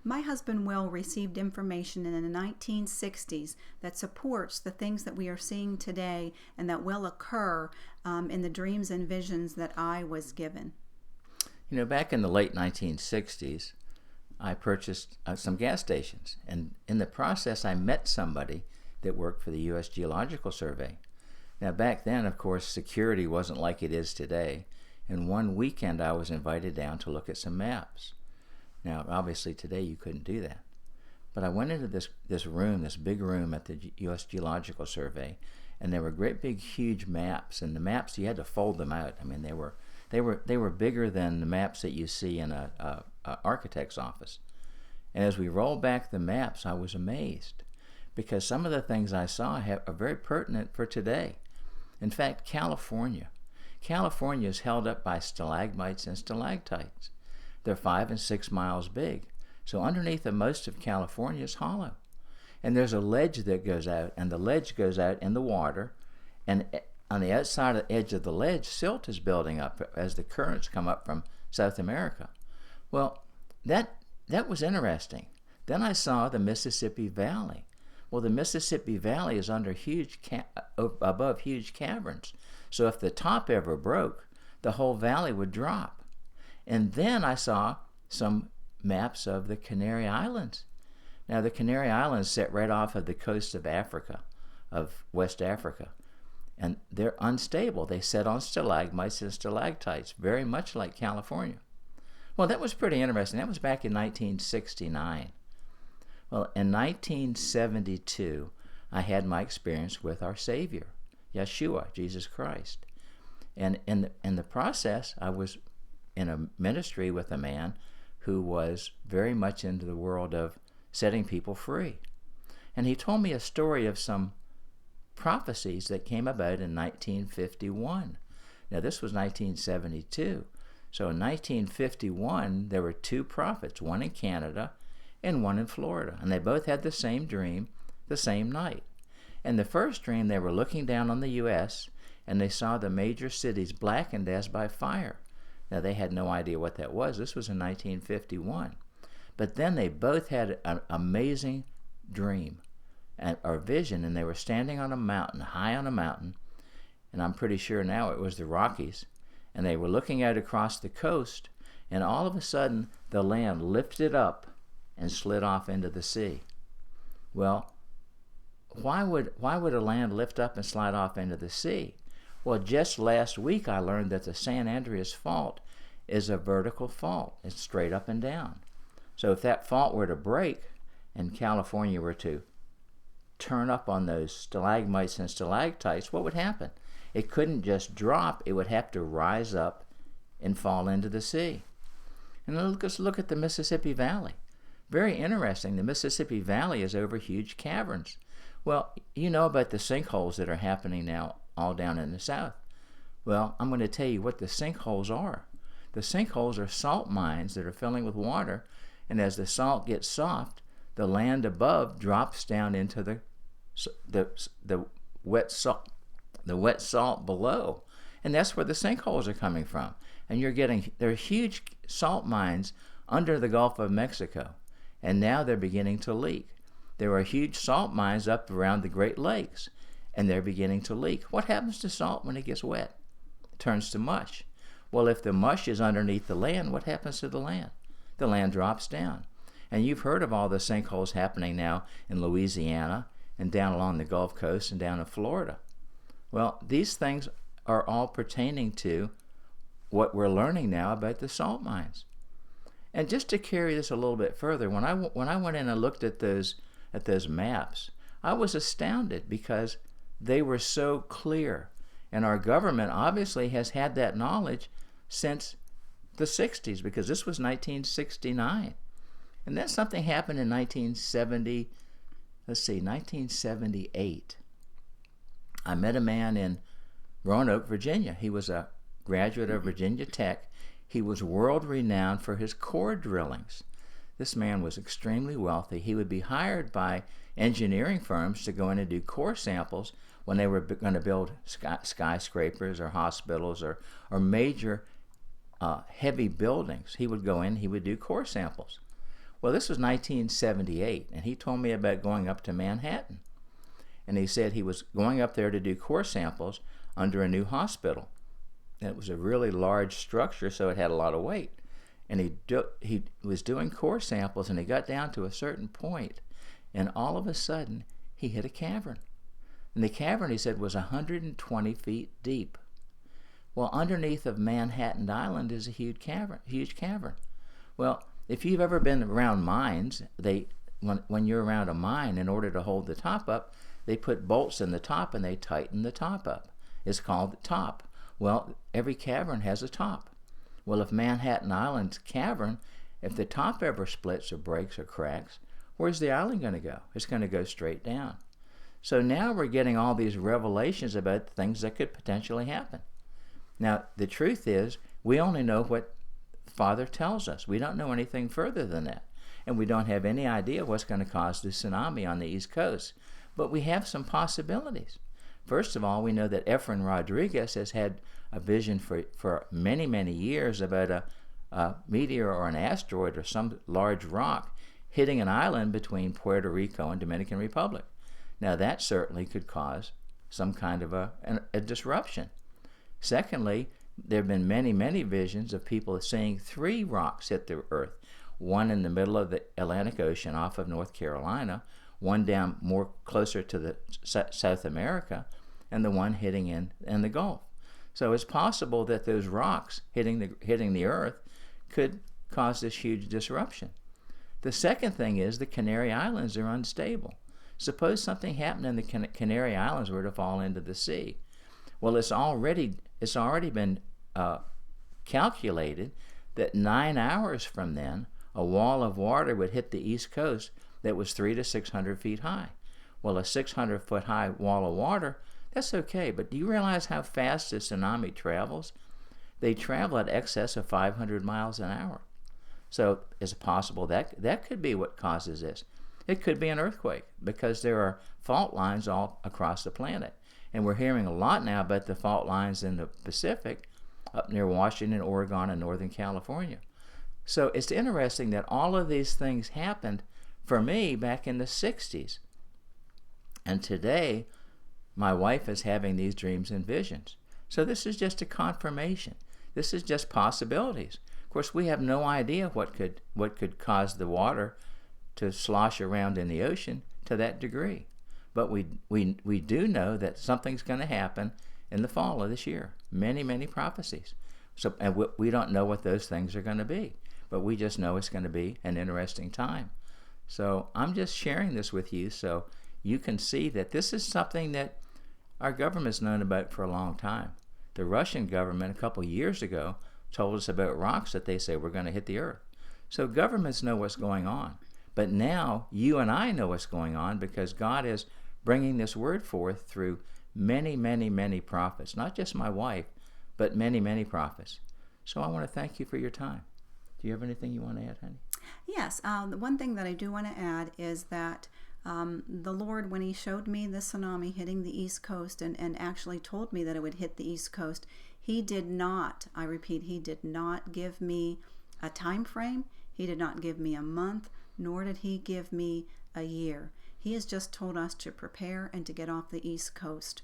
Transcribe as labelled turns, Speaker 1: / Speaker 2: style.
Speaker 1: My husband Will received information in the 1960s that supports the things that we are seeing today and that will occur in the dreams and visions that I was given.
Speaker 2: You know, back in the late 1960s, I purchased some gas stations, and in the process I met somebody that worked for the U.S. Geological Survey. Now back then, of course, security wasn't like it is today, and one weekend I was invited down to look at some maps. Now obviously today you couldn't do that, but I went into this room, this big room at the U.S. Geological Survey, and there were great big huge maps, and the maps you had to fold them out. I mean, they were bigger than the maps that you see in a architect's office. And as we rolled back the maps, I was amazed, because some of the things I saw are very pertinent for today. In fact, California is held up by stalagmites and stalactites. They're 5 and 6 miles big. So underneath of most of California is hollow. And there's a ledge that goes out, and the ledge goes out in the water, and on the outside of the edge of the ledge, silt is building up as the currents come up from South America. Well, that was interesting. Then I saw the Mississippi Valley. Well, the Mississippi Valley is under above huge caverns. So if the top ever broke, the whole valley would drop. And then I saw some maps of the Canary Islands. Now, the Canary Islands sit right off of the coast of Africa, of West Africa. And they're unstable. They sit on stalagmites and stalactites, very much like California. Well, that was pretty interesting. That was back in 1969. Well, in 1972, I had my experience with our Savior, Yeshua, Jesus Christ. And in the process, I was in a ministry with a man who was very much into the world of setting people free. And he told me a story of some prophecies that came about in 1951. Now, this was 1972. So in 1951, there were 2 prophets, one in Canada and one in Florida. And they both had the same dream the same night. In the first dream, they were looking down on the U.S., and they saw the major cities blackened as by fire. Now, they had no idea what that was. This was in 1951. But then they both had an amazing dream or vision, and they were standing on a mountain, high on a mountain, and I'm pretty sure now it was the Rockies, and they were looking out across the coast, and all of a sudden the land lifted up and slid off into the sea. Well, why would a land lift up and slide off into the sea? Well, just last week I learned that the San Andreas Fault is a vertical fault. It's straight up and down. So if that fault were to break and California were to turn up on those stalagmites and stalactites, what would happen? It couldn't just drop. It would have to rise up and fall into the sea. And let's look at the Mississippi Valley. Very interesting. The Mississippi Valley is over huge caverns. Well, you know about the sinkholes that are happening now all down in the south. Well, I'm going to tell you what the sinkholes are. The sinkholes are salt mines that are filling with water, and as the salt gets soft, the land above drops down into the wet salt below, and that's where the sinkholes are coming from. And there are huge salt mines under the Gulf of Mexico, and now they're beginning to leak. There are huge salt mines up around the Great Lakes, and they're beginning to leak. What happens to salt when it gets wet? It turns to mush. Well, if the mush is underneath the land, what happens to the land? The land drops down. And you've heard of all the sinkholes happening now in Louisiana and down along the Gulf Coast and down in Florida. Well, these things are all pertaining to what we're learning now about the salt mines. And just to carry this a little bit further, when I went in and looked at those maps, I was astounded because they were so clear. And our government obviously has had that knowledge since the 60s, because this was 1969. And then something happened in 1978. I met a man in Roanoke, Virginia. He was a graduate of Virginia Tech. He was world renowned for his core drillings. This man was extremely wealthy. He would be hired by engineering firms to go in and do core samples when they were going to build skyscrapers or hospitals or major heavy buildings. He would go in, he would do core samples. Well, this was 1978, and he told me about going up to Manhattan. And he said he was going up there to do core samples under a new hospital. And it was a really large structure, so it had a lot of weight. And he was doing core samples, and he got down to a certain point, and all of a sudden, he hit a cavern. And the cavern, he said, was 120 feet deep. Well, underneath of Manhattan Island is a huge cavern. Well, if you've ever been around mines, when you're around a mine, in order to hold the top up, they put bolts in the top and they tighten the top up. It's called the top. Well, every cavern has a top. Well, if Manhattan Island's cavern, if the top ever splits or breaks or cracks, where's the island going to go? It's going to go straight down. So now we're getting all these revelations about things that could potentially happen. Now, the truth is, we only know what Father tells us. We don't know anything further than that. And we don't have any idea what's going to cause the tsunami on the East Coast. But we have some possibilities. First of all, we know that Efren Rodriguez has had a vision for many, many years about a meteor or an asteroid or some large rock hitting an island between Puerto Rico and Dominican Republic. Now, that certainly could cause some kind of a disruption. Secondly, there have been many, many visions of people seeing 3 rocks hit the Earth, one in the middle of the Atlantic Ocean off of North Carolina, one down more closer to the South America, and the one hitting in the Gulf. So it's possible that those rocks hitting the Earth could cause this huge disruption. The second thing is the Canary Islands are unstable. Suppose something happened in the Canary Islands were to fall into the sea. Well, it's already been calculated that 9 hours from then, a wall of water would hit the East Coast that was 300 to 600 feet high. Well, a 600-foot high wall of water, that's okay, but do you realize how fast the tsunami travels? They travel at excess of 500 miles an hour. So is it possible that could be what causes this? It could be an earthquake, because there are fault lines all across the planet. And we're hearing a lot now about the fault lines in the Pacific, up near Washington, Oregon, and Northern California. So it's interesting that all of these things happened for me back in the 60s. And today, my wife is having these dreams and visions. So this is just a confirmation. This is just possibilities. Of course, we have no idea what could cause the water to slosh around in the ocean to that degree. But we do know that something's going to happen in the fall of this year. Many, many prophecies. So, and we don't know what those things are going to be, but we just know it's going to be an interesting time. So I'm just sharing this with you so you can see that this is something that our government's known about for a long time. The Russian government a couple years ago told us about rocks that they say were going to hit the Earth. So governments know what's going on. But now you and I know what's going on because God is bringing this word forth through many, many, many prophets. Not just my wife, but many, many prophets. So I want to thank you for your time. Do you have anything you want to add, honey?
Speaker 1: Yes. The one thing that I do want to add is that the Lord, when He showed me the tsunami hitting the East Coast and actually told me that it would hit the East Coast, He did not, I repeat, He did not give me a time frame. He did not give me a month, nor did He give me a year. He has just told us to prepare and to get off the East Coast.